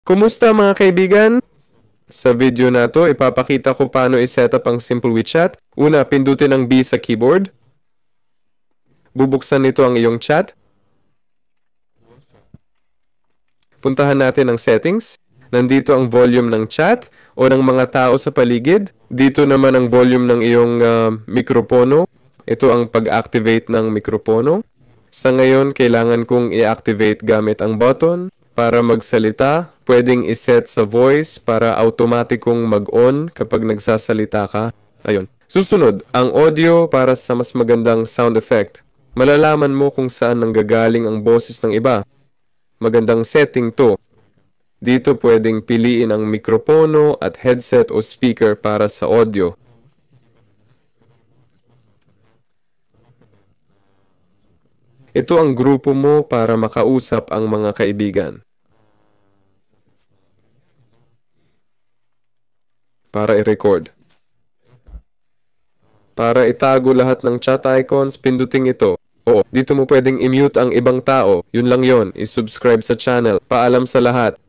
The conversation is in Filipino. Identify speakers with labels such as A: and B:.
A: Kumusta mga kaibigan? Sa video na to, ipapakita ko paano i-setup ang Simple WeChat. Una, pindutin ang B sa keyboard. Bubuksan nito ang iyong chat. Puntahan natin ang settings. Nandito ang volume ng chat o ng mga tao sa paligid. Dito naman ang volume ng iyong mikropono. Ito ang pag-activate ng mikropono. Sa ngayon, kailangan kong i-activate gamit ang button. Para magsalita, pwedeng iset sa voice para automatikong mag-on kapag nagsasalita ka. Ayun. Susunod, ang audio para sa mas magandang sound effect. Malalaman mo kung saan nanggagaling ang boses ng iba. Magandang setting to. Dito pwedeng piliin ang mikropono at headset o speaker para sa audio. Ito ang grupo mo para makausap ang mga kaibigan. Para i-record. Para itago lahat ng chat icons, pindutin ito. O, dito mo pwedeng i-mute ang ibang tao. Yun lang yon. I-subscribe sa channel. Paalam sa lahat.